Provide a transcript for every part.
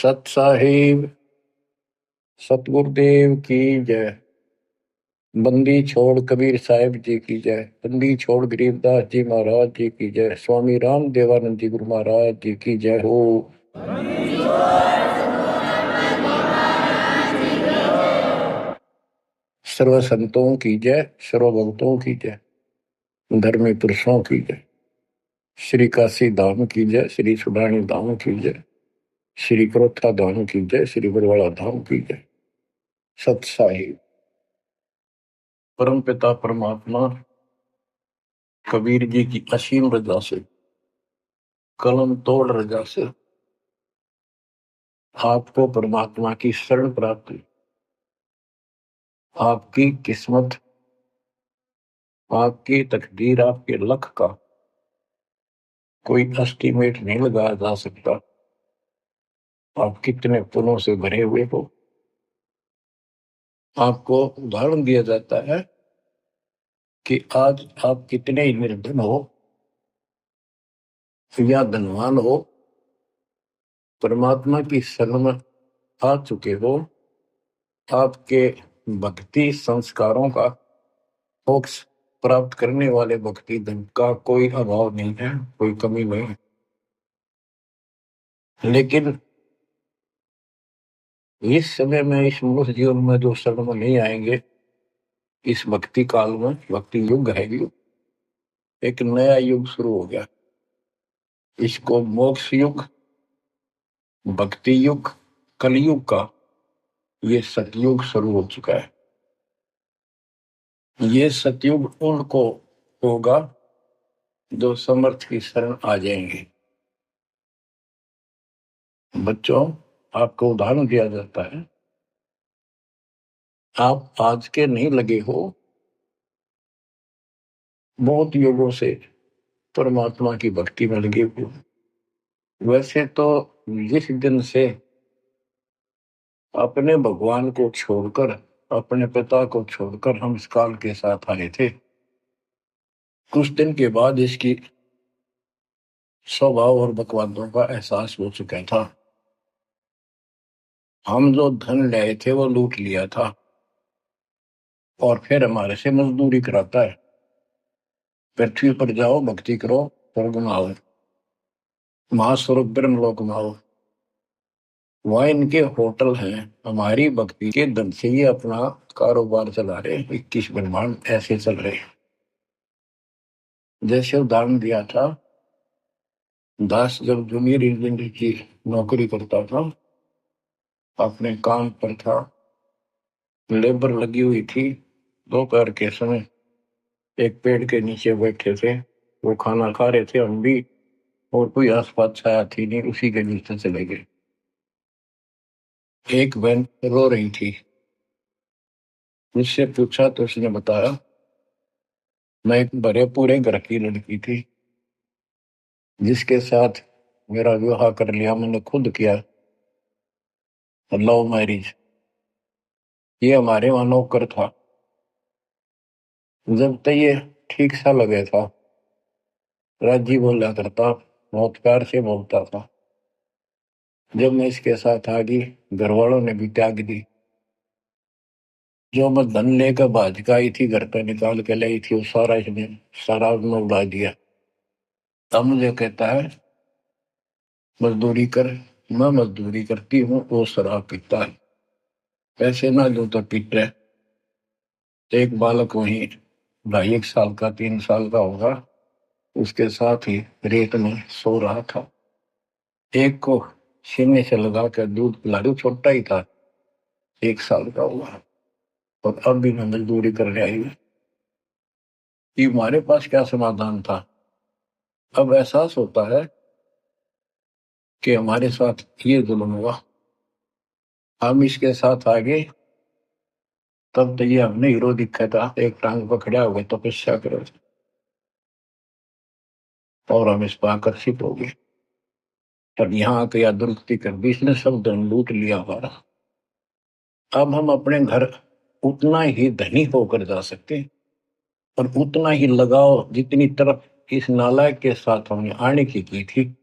सत साहिब सतगुरुदेव की जय। बंदी छोड़ कबीर साहिब जी की जय। बंदी छोड़ गरीबदास जी महाराज जी की जय। स्वामी राम देवानंद जी गुरु महाराज जी की जय हो। सर्व संतों की जय, सर्व भक्तों की जय, धर्मी पुरुषों की जय। श्री काशी धाम की जय, श्री सुडानी धाम की जय, श्री क्रोथा धाम की जय, श्री बरवाड़ा धाम की जय। सत साहिब परम पिता परमात्मा कबीर जी की असीम रजा से, कलम तोड़ रजा से आपको परमात्मा की शरण प्राप्ति, आपकी किस्मत, आपकी तकदीर, आपके लक का कोई एस्टीमेट नहीं लगाया जा सकता। आप कितने पुण्यों से भरे हुए हो। आपको उदाहरण दिया जाता है कि आज आप कितने ही निर्धन हो या धनवान हो, परमात्मा की शरण में आ चुके हो। आपके भक्ति संस्कारों का, मोक्ष प्राप्त करने वाले भक्ति धन का कोई अभाव नहीं है, कोई कमी नहीं है। लेकिन इस समय में, इस मनुष्य जीवन में जो शरण में नहीं आएंगे, इस भक्ति काल में, भक्ति युग है, युग एक नया युग शुरू हो गया। इसको मोक्ष युग, भक्ति युग, कलयुग का ये सतयुग शुरू हो चुका है। ये सतयुग उनको होगा जो समर्थ की शरण आ जाएंगे। बच्चों, आपको उदाहरण दिया जाता है, आप आज के नहीं लगे हो, बहुत युगों से परमात्मा की भक्ति में लगे हुए। वैसे तो जिस दिन से अपने भगवान को छोड़कर, अपने पिता को छोड़कर हम इस काल के साथ आए थे, कुछ दिन के बाद इसकी स्वभाव और बकवादों का एहसास हो चुका था। हम जो धन लाए थे वो लूट लिया था और फिर हमारे से मजदूरी कराता है। पृथ्वी पर जाओ, भक्ति करो, स्वर्ग में आओ, महास्वर्ग ब्रह्मलोक में आओ। वहाँ इनके होटल हैं, हमारी भक्ति के धन से ही अपना कारोबार चला रहे। 21 ब्रह्मांड ऐसे चल रहे। जैसे उदाहरण दिया था, दास जब जूनियर इंजीनियर की नौकरी करता था, अपने काम पर था, लेबर लगी हुई थी, दोपहर के समय एक पेड़ के नीचे बैठे थे, वो खाना खा रहे थे, हम भी, और कोई आसपास छाया थी नहीं, उसी के नीचे चले गए। एक बहन रो रही थी, मुझसे पूछा तो उसने बताया, मैं एक भरे पूरे घर की लड़की थी जिसके साथ मेरा विवाह कर लिया, मैंने खुद किया, लव मैरिज। ये हमारे वहां नौकर था। जब तक ये ठीक सा लगे था, राजी बोला करता, बहुत प्यार से बोलता था। जब मैं इसके साथ आ गई, घर वालों ने भी त्याग दी। जो मैं धन लेकर भाज का आई थी, घर पे निकाल के लाई थी, वो सारा इसने शराब में उड़ा दिया। तब मुझे कहता है, मजदूरी कर। मैं मजदूरी करती हूँ, वो शराब पीता है। पैसे ना दो तो पीते है। एक बालक वहीं 2.5 साल का, 3 साल का होगा, उसके साथ ही रेत में सो रहा था। एक को सीने से लगा कर दूध पिला रही, छोटा ही था, 1 साल का हुआ, और अब भी मैं मजदूरी करने आई हूँ। कि हमारे पास क्या समाधान था। अब एहसास होता है कि हमारे साथ ये जुल्म हुआ, हम इसके साथ आगे। तब तो ये हमने हीरो दिखा था, एक टांग पकड़ा हुआ तपस्या करो, और हम इस पर आकर्षित हो गए। और यहाँ आके या दुरुक्ति कर दी, इसने सब धन लूट लिया हमारा। अब हम अपने घर उतना ही धनी होकर जा सकते हैं, और उतना ही लगाव जितनी तरफ इस नालायक के साथ हमने आने की थी,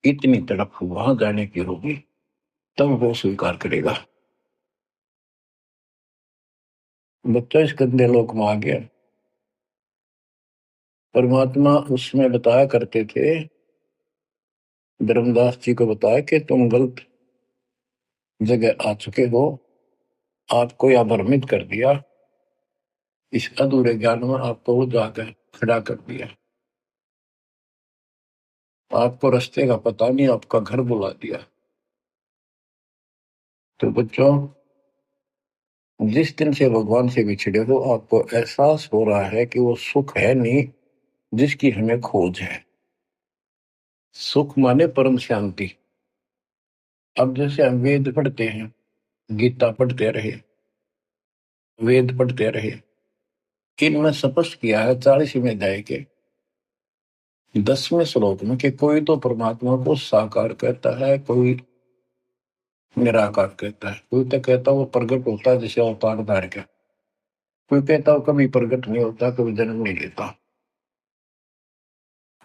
इतनी तरफ वहां जाने की होगी। तब वो स्वीकार करेगा। बच्चा इस गंदे लोक में आ गया। परमात्मा उसमें बताया करते थे, धर्मदास जी को बताया कि तुम गलत जगह आ चुके हो, आपको यह भ्रमित कर दिया, इस अधूरे ज्ञान में आपको वो जाकर खड़ा कर दिया, आपको रास्ते का पता नहीं, आपका घर बुला दिया। तो बच्चों, जिस दिन से भगवान से बिछड़े हो, आपको एहसास हो रहा है कि वो सुख है नहीं जिसकी हमें खोज है। सुख माने परम शांति। अब जैसे हम वेद पढ़ते हैं, गीता पढ़ते रहे, वेद पढ़ते रहे, इनमें स्पष्ट किया है 40वें अध्याय के 10वें श्लोक में कि कोई तो परमात्मा को साकार कहता है, कोई निराकार कहता है, कोई तो कहता है वो प्रगट होता है जैसे अवतार धार के, कोई कहता है कभी प्रगट नहीं होता, कभी जन्म नहीं लेता।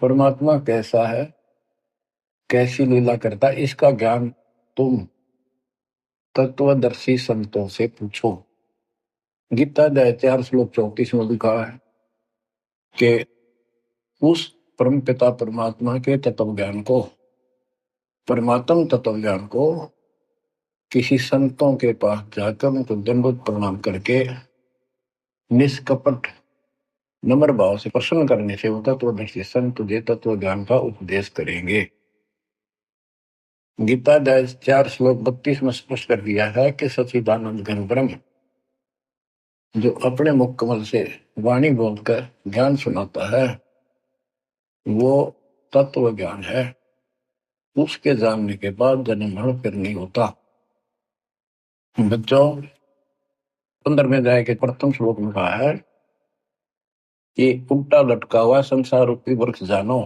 परमात्मा कैसा है, कैसी लीला करता है, इसका ज्ञान तुम तत्वदर्शी संतों से पूछो। गीता अध्याय 4 श्लोक 34 में लिखा है कि उस परम पिता परमात्मा के तत्व ज्ञान को, परमात्म तत्व ज्ञान को किसी संतों के पास जाकर उनको दंडवत प्रणाम करके निष्कपट नम्र भाव से प्रसन्न करने से वो तत्वदर्शी संत तुझे तत्व ज्ञान का उपदेश करेंगे। गीता अध्याय 4 श्लोक 32 में स्पष्ट कर दिया है कि सच्चिदानंद घन ब्रह्म जो अपने मुख कमल से वाणी बोलकर ज्ञान सुनाता है, वो तत्व ज्ञान है। उसके जानने के बाद जन्म मरण फिर नहीं होता। बच्चों, 15वें अध्याय के प्रथम श्लोक में कहा है कि उल्टा लटका हुआ संसार रूपी वृक्ष जानो,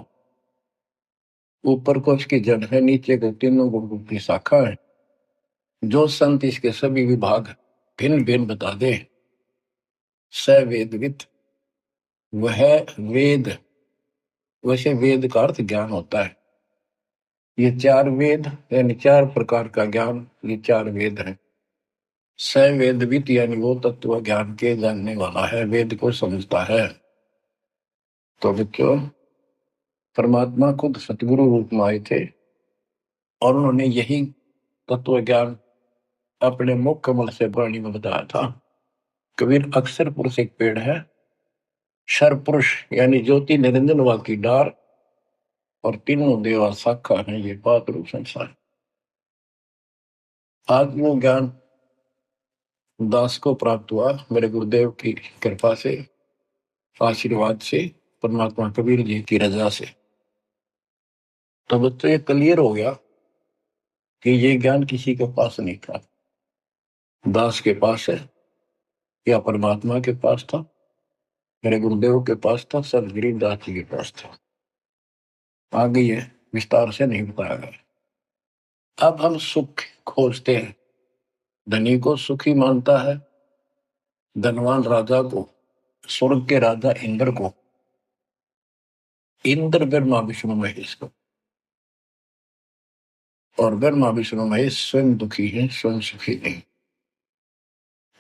ऊपर को इसकी जड़ है, नीचे को तीनों गुण की शाखा है। जो संत इसके सभी विभाग भिन्न भिन्न बता दे, स वेदविद, वह वेद। वैसे वेद का अर्थ ज्ञान होता है। ये 4 वेद यानी 4 प्रकार का ज्ञान, ये 4 वेद है। स वेदविद यानी वो तत्व ज्ञान के जानने वाला है, वेद को समझता है। तो बच्चों, परमात्मा खुद सतगुरु रूप में आए थे और उन्होंने यही तत्व ज्ञान अपने मुख कमल से वाणी में बताया था। कबीर अक्षर पुरुष एक पेड़ है, शर पुरुष यानी ज्योति निरंजन वा की डार, और तीनों देवा शाखा है, ये बात रूप संसार। आज वो ज्ञान दास को प्राप्त हुआ मेरे गुरुदेव की कृपा से, आशीर्वाद से, परमात्मा कबीर जी की रजा से। तो बच्चों, ये क्लियर हो गया कि ये ज्ञान किसी के पास नहीं था, दास के पास है या परमात्मा के पास था, मेरे गुरुदेव के पास था, संत गिरिदास जी के पास था। आगे ये विस्तार से नहीं बताया गया। अब हम सुख खोजते हैं, धनी को सुखी मानता है, धनवान राजा को, स्वर्ग के राजा इंद्र को, इंद्र ब्रह्मा विष्णु महेश को, और ब्रह्मा विष्णु महेश स्वयं दुखी है, स्वयं सुखी नहीं।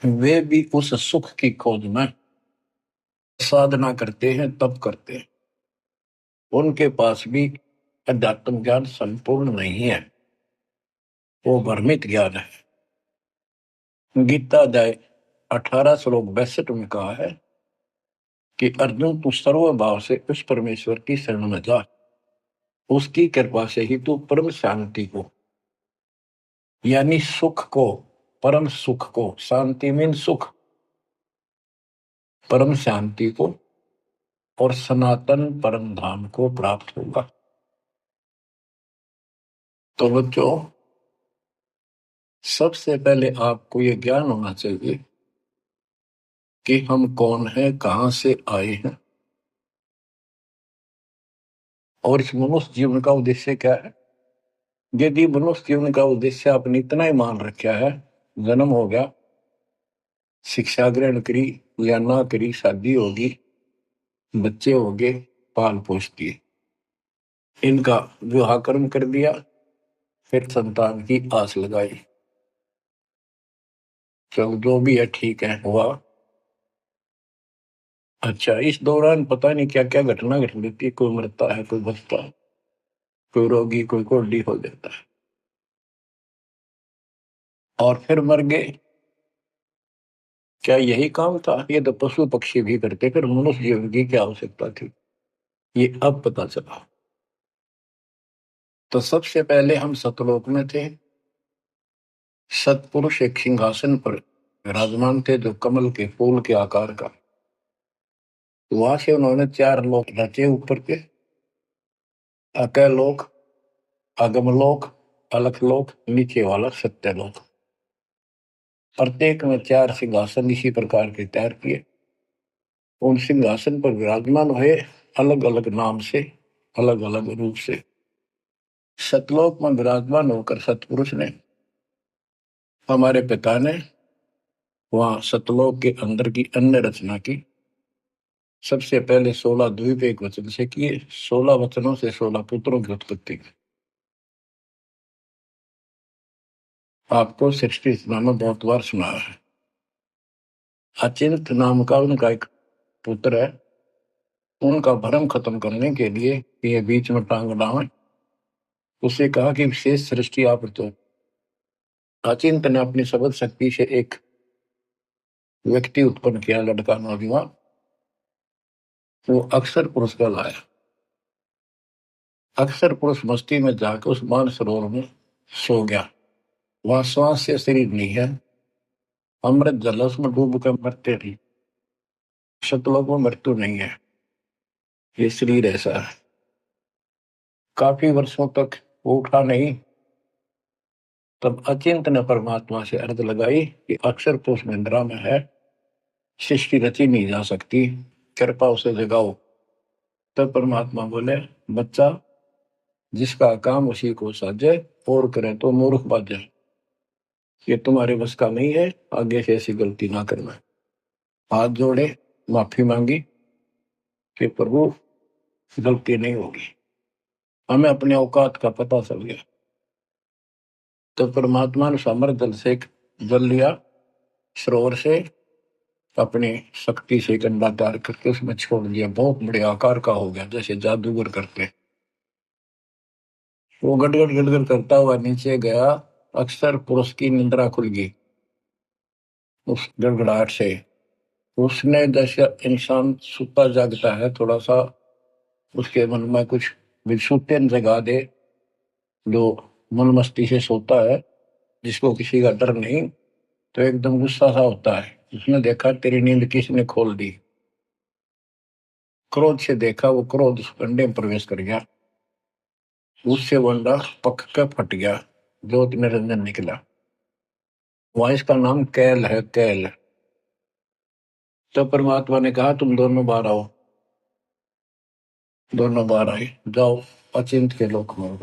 वे भी उस सुख की खोज में साधना करते हैं, तप करते हैं। उनके पास भी अध्यात्म ज्ञान संपूर्ण नहीं है, वो भ्रमित ज्ञान है। गीता अध्याय 18 श्लोक 62 में कहा है कि अर्जुन, तू सर्व भाव से उस परमेश्वर की शरण में जा, उसकी कृपा से ही तू परम शांति को, यानी सुख को, परम सुख को, शांति मीन सुख, परम शांति को और सनातन परम धाम को प्राप्त होगा। तो बच्चों, सबसे पहले आपको यह ज्ञान होना चाहिए कि हम कौन हैं, कहां से आए हैं, और इस मनुष्य जीवन का उद्देश्य क्या है। यदि मनुष्य जीवन का उद्देश्य आपने इतना ही मान रखा है, जन्म हो गया, शिक्षा ग्रहण करी या ना करी, शादी होगी, बच्चे हो गए, पाल पोष दिए, इनका विवाह कर्म कर दिया, फिर संतान की आस लगाई, चलो जो भी है ठीक है, हुआ। अच्छा, इस दौरान पता नहीं क्या क्या घटना घट जाती है, कोई मरता है, कोई बचता है, कोई रोगी, कोई कोढ़ी हो जाता है, और फिर मर गए। क्या यही काम था? ये तो पशु पक्षी भी करते, फिर मनुष्य जीवन की क्या आवश्यकता थी? ये अब पता चला। तो सबसे पहले हम सतलोक में थे। सतपुरुष एक सिंहासन पर विराजमान थे, जो कमल के फूल के आकार का। वहां से उन्होंने चार लोक रचे ऊपर के: अकलोक, अगमलोक, अलखलोक, नीचे वाला सत्यलोक। प्रत्येक में चार सिंहासन इसी प्रकार के तैयार किए। उन सिंहासन पर विराजमान हुए, अलग अलग नाम से, अलग अलग रूप से। सतलोक में विराजमान होकर सतपुरुष ने, हमारे पिता ने, वहां सतलोक के अंदर की अन्य रचना की। सबसे पहले 16 द्वीप एक वचन से किए, 16 वचनों से 16 पुत्रों की उत्पत्ति की। आपको सृष्टि नाम बहुत बार सुना है। अचिंत नाम का उनका एक पुत्र है। उनका भ्रम खत्म करने के लिए ये बीच में टांग डावे, उसे कहा कि विशेष सृष्टि आप तो। अचिंत ने अपनी शब्द शक्ति से एक व्यक्ति उत्पन्न किया, लड़का नौजवान। वो अक्षर पुरुष का लाया। अक्षर पुरुष मस्ती में जाकर उस मान सरोवर में सो गया। वहां श्वास से शरीर नहीं है, अमृत जल उसमें डूब कर मरते थी। शतलोक में मृत्यु नहीं है, ये शरीर ऐसा है। काफी वर्षों तक वो उठा नहीं। तब अचिंत ने परमात्मा से अर्ज लगाई कि अक्षर पुरुष निंद्रा में है, सृष्टि रची नहीं जा सकती, कृपा उसे जगाओ। तब परमात्मा बोले, बच्चा, जिसका काम उसी को साजे, और करे तो मूर्ख बाजे। ये तुम्हारे बस का नहीं है, आगे से ऐसी गलती ना करना। हाथ जोड़े, माफी मांगी कि प्रभु गलती नहीं होगी। हमें अपने औकात का पता चल गया। तो परमात्मा ने समर जल से जल लिया, सरोवर से, अपनी शक्ति से गंडा तैयार करके उसमें छोड़ दिया। बहुत बड़े आकार का हो गया, जैसे जादूगर करते। वो गड़गड़ गड़गड़ करता हुआ नीचे गया। अक्सर पुरुष की निंद्रा खुल गई उस गड़गड़ाहट से। उसने, जैसे इंसान सुता जागता है, थोड़ा सा उसके मन में कुछ विक्षुप्तन जगा दे, जो मन मस्ती से सोता है, जिसको किसी का डर नहीं, तो एकदम गुस्सा सा होता है। उसने देखा तेरी नींद किसने खोल दी। क्रोध से देखा, वो क्रोध उस अंडे में प्रवेश कर गया। उससे वो अंडा पक कर फट गया, ज्योति निरंजन निकला। वहां इसका नाम कैल है, कैल। तो परमात्मा ने कहा, तुम दोनों बाहर आओ। दोनों बाहर आए, जाओ अचिंत के लोक में।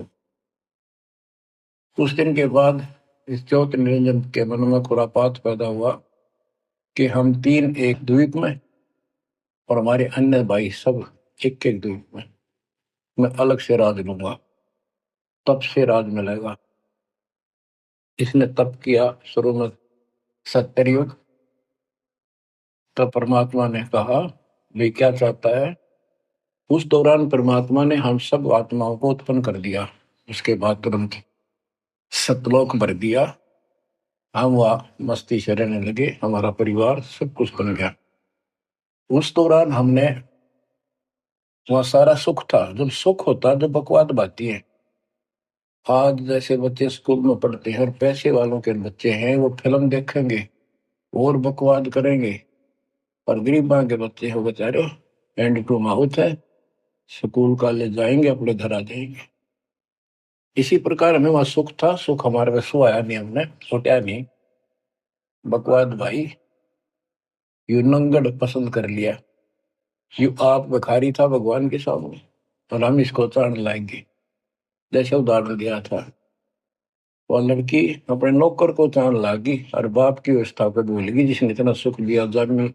कुछ दिन के बाद इस ज्योति निरंजन के मन में खुरापात पैदा हुआ कि हम तीन एक द्वीप में, और हमारे अन्य भाई सब एक एक द्वीप में। मैं अलग से राज लूंगा, तप से राज मिलेगा। इसने तप किया शुरू में, सत्तर युग। तब परमात्मा ने कहा, भाई क्या चाहता है? उस दौरान परमात्मा ने हम सब आत्माओं को उत्पन्न कर दिया। उसके बाद तुरंत सतलोक भर दिया। हम वहाँ मस्ती से रहने लगे, हमारा परिवार सब कुछ बन गया। उस दौरान हमने, वहाँ सारा सुख था। जब सुख होता है, जब बकवाद बाती है। आज जैसे बच्चे स्कूल में पढ़ते हैं और पैसे वालों के बच्चे हैं, वो फिल्म देखेंगे और बकवाद करेंगे। और गरीबा के बच्चे हो बेचारे, एंड टू माउथ है, स्कूल कॉलेज जाएंगे, अपने घर आ जाएंगे। इसी प्रकार हमें वहां सुख था। सुख हमारे में सो आया नहीं, हमने सोचा नहीं। बकवाद भाई, यू नंगड़ पसंद कर लिया। यू आप भिखारी था भगवान के सामने, और हम इसको चाण लाएंगे। जैसे उदाहरण दिया था, वो लड़की अपने नौकर को चाण लागी और बाप की व्यवस्था को भूल गई, जिसने इतना सुख दिया, जन्मी,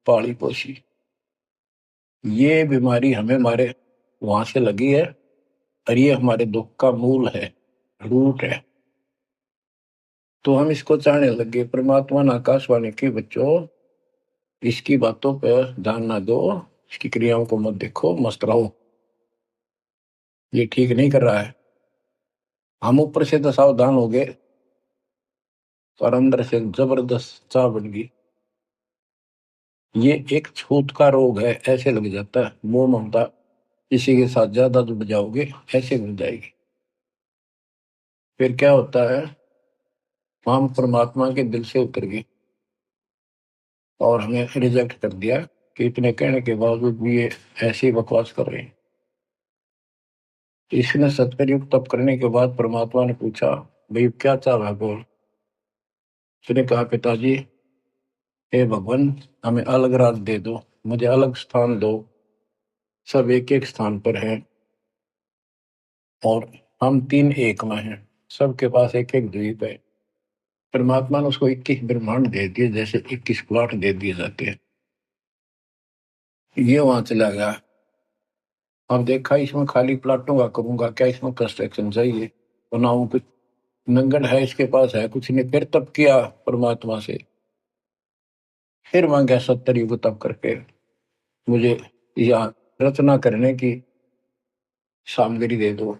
पाली पोसी। ये बीमारी हमें हमारे वहां से लगी है, और ये हमारे दुख का मूल है, रूट है। तो हम इसको चाहने लगे। परमात्मा ने आकाशवाणी की, बच्चों इसकी बातों पर ध्यान ना दो, इसकी क्रियाओं को मत देखो, मस्त रहो, ये ठीक नहीं कर रहा है। हम ऊपर से तो सावधान हो गए, और अंदर से जबरदस्त चाह बन गई। ये एक छूत का रोग है, ऐसे लग जाता है। मोह ममता किसी के साथ ज्यादा जुड़ जाओगे, ऐसे मिल जाएगी। फिर क्या होता है, हम परमात्मा के दिल से उतर गए और हमें रिजेक्ट कर दिया कि इतने कहने के बावजूद भी ये ऐसी बकवास कर रहे हैं। इसने सत्कर्युग तप करने के बाद परमात्मा ने पूछा, भाई क्या चाह रहा है, बोल। उसने कहा, पिताजी हे भगवान, हमें अलग राज दे दो, मुझे अलग स्थान दो, सब एक एक स्थान पर हैं और हम तीन एक में हैं, सबके पास एक एक द्वीप है। परमात्मा ने उसको 21 ब्रह्मांड दे दिए, जैसे 21 प्लॉट दे दिए जाते हैं। ये वहां चला गया। अब देखा, इसमें खाली प्लॉटों का करूंगा क्या, इसमें कंस्ट्रक्शन चाहिए, बनाऊं कुछ। नंगन है, इसके पास है कुछ नहीं। फिर तप किया परमात्मा से, फिर मांगा 70 युग तप करके मुझे यहाँ रचना करने की सामग्री दे दो।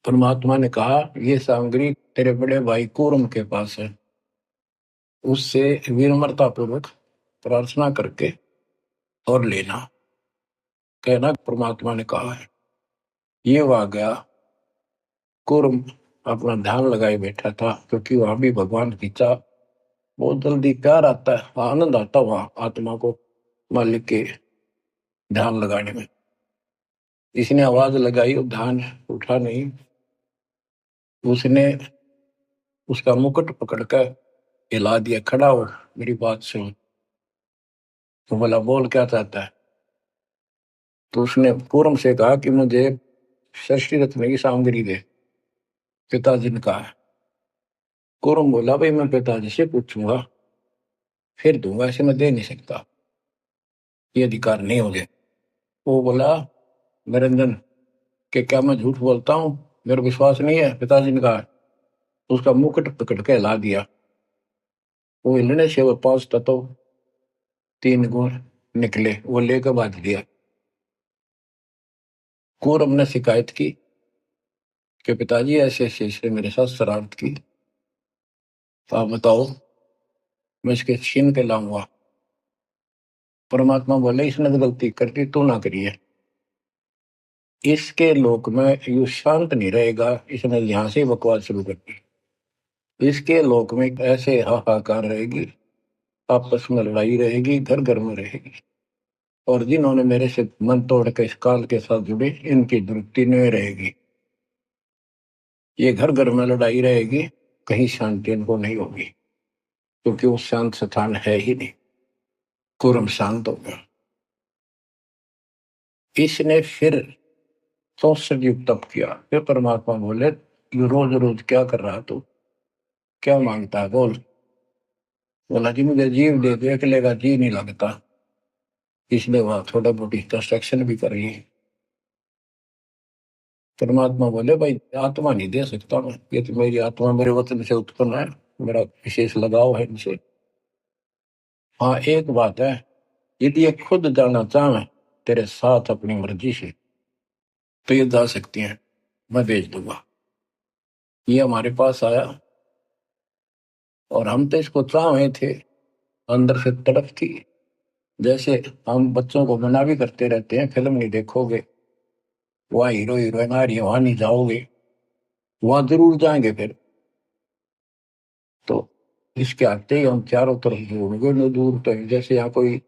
परमात्मा ने कहा, ये सामग्री तेरे बड़े भाई कूर्म के पास है, उससे विनम्रता पूर्वक प्रार्थना करके और लेना, कहना परमात्मा ने कहा है। ये वहां गया, कूर्म अपना ध्यान लगाए बैठा था, क्योंकि वहां भी भगवान की चाह, बहुत जल्दी प्यार आता है, आनंद आता है वहां आत्मा को मालिक के ध्यान लगाने में। इसने आवाज लगाई और ध्यान उठा नहीं। उसने उसका मुकुट पकड़कर हिला दिया, खड़ा हो, मेरी बात सुन। तो बोला, बोल क्या चाहता है। तो उसने पूर्व से कहा कि मुझे षष्ठी रत्न की सामग्री दे, पिताजी ने कहा। पूर्व बोला, भाई मैं पिताजी से पूछूंगा फिर दूंगा, ऐसे मैं दे नहीं सकता, ये अधिकार नहीं हो गया। वो बोला, निरंजन के क्या मैं झूठ बोलता हूँ, मेरा विश्वास नहीं है, पिताजी ने कहा। उसका मुकुट पकड़ के हिला दिया। वो हिलने से वो 5 तत्व 3 गुण निकले, वो लेकर बांध दिया। कौरव ने शिकायत की कि पिताजी ऐसे ऐसे इसने मेरे साथ शरारत की, तो आप बताओ, मैं इसके छीन के लाऊंगा। परमात्मा बोले, इसने तो गलती कर दी, तू ना करिए। इसके लोक में यू शांत नहीं रहेगा, इसने यहां से बकवास शुरू कर दी। इसके लोक में ऐसे हाहाकार रहेगी, आपस में लड़ाई रहेगी, घर घर में रहेगी। और जिन्होंने मेरे से मन तोड़ के इस काल के साथ जुड़े, इनकी दुरुक्ति नहीं रहेगी। ये घर घर में लड़ाई रहेगी, कहीं शांति इनको नहीं होगी, क्योंकि वो शांत स्थान है ही नहीं। कुरम शांत हो गया। इसने फिर 64 युग तप किया। फिर परमात्मा बोले, ये रोज रोज क्या कर रहा तू, क्या मांगता है, बोल। बोला, जी मुझे जीव दे दे, अकेले का जी नहीं लगता, इसलिए वहां थोड़ा मोटी कंस्ट्रक्शन भी कर रही है। परमात्मा बोले, भाई आत्मा नहीं दे सकता मैं, ये तो मेरी आत्मा मेरे वतन से उत्पन्न है, मेरा विशेष लगाव है इनसे। हाँ एक बात है, यदि ये खुद जाना चाहे तेरे साथ अपनी मर्जी से, तो ये जा सकती हैं, मैं भेज दूंगा। ये हमारे पास आया और हम तो इसको चाह रहे थे, अंदर से तड़प थी। जैसे हम बच्चों को मना भी करते रहते हैं, फिल्म नहीं देखोगे, वहाँ हीरो हीरोइन आ रही है, वहां नहीं जाओगे, वहां जरूर जाएंगे फिर। तो इसके आते ही हम चारों तरफ ढूंढोगे न, दूर तक। जैसे यहाँ कोई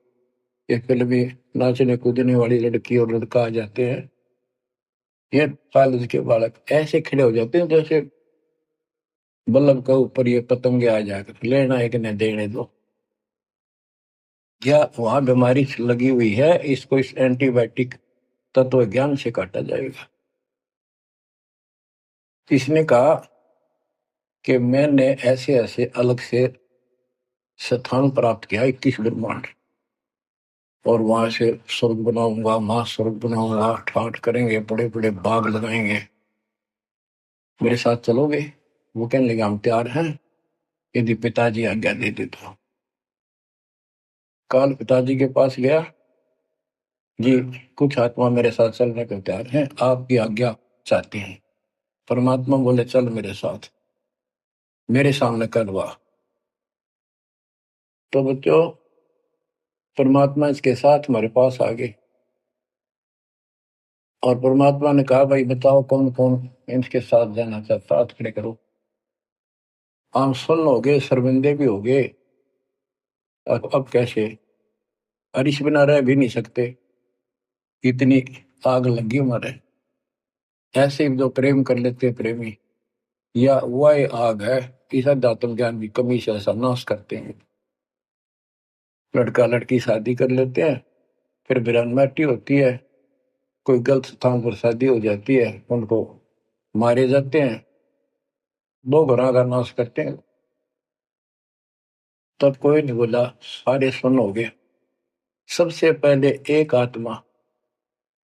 एक फिल्म में नाचने कूदने वाली लड़की और लड़का आ जाते हैं, ये कॉलेज के बालक ऐसे खड़े हो जाते हैं जैसे बल्लभ के ऊपर ये पतंगे आ जाकर, लेना एक न देने दो। या वहां बीमारी लगी हुई है, इसको इस एंटीबायोटिक तत्व ज्ञान से काटा जाएगा। इसने कहा कि मैंने ऐसे ऐसे अलग से स्थान प्राप्त किया, 21 ब्रह्मांड, और वहां से स्वर्ग बनाऊंगा, महास्वर्ग बनाऊंगा, ठाठ करेंगे, बड़े बड़े बाग लगाएंगे, मेरे साथ चलोगे। वो कहने लगे हम तैयार हैं यदि पिताजी आज्ञा दे दे तो। काल पिताजी के पास गया, जी कुछ आत्मा मेरे साथ चलने को तैयार हैं, आपकी आज्ञा चाहती हैं। परमात्मा बोले चल मेरे साथ, मेरे सामने करवा। तो बच्चों परमात्मा इसके साथ हमारे पास आ गए और परमात्मा ने कहा भाई बताओ कौन कौन इनके साथ जाना चाहता, हाथ खड़े करो। हम सुन हो गए, शर्मिंदे भी हो गए। अब कैसे, अरिश बिना रह भी नहीं सकते, इतनी आग लगी हमारे। ऐसे जो प्रेम कर लेते हैं प्रेमी, या वह आग है कि अध्यात्म ज्ञान की कमी से ऐसा नाश करते हैं। लड़का लड़की शादी कर लेते हैं, फिर विरानमाटी होती है, कोई गलत स्थान पर शादी हो जाती है, उनको मारे जाते हैं, दो घरों का नाश करते हैं। तब कोई नहीं बोला, सारे सुन हो गए। सबसे पहले एक आत्मा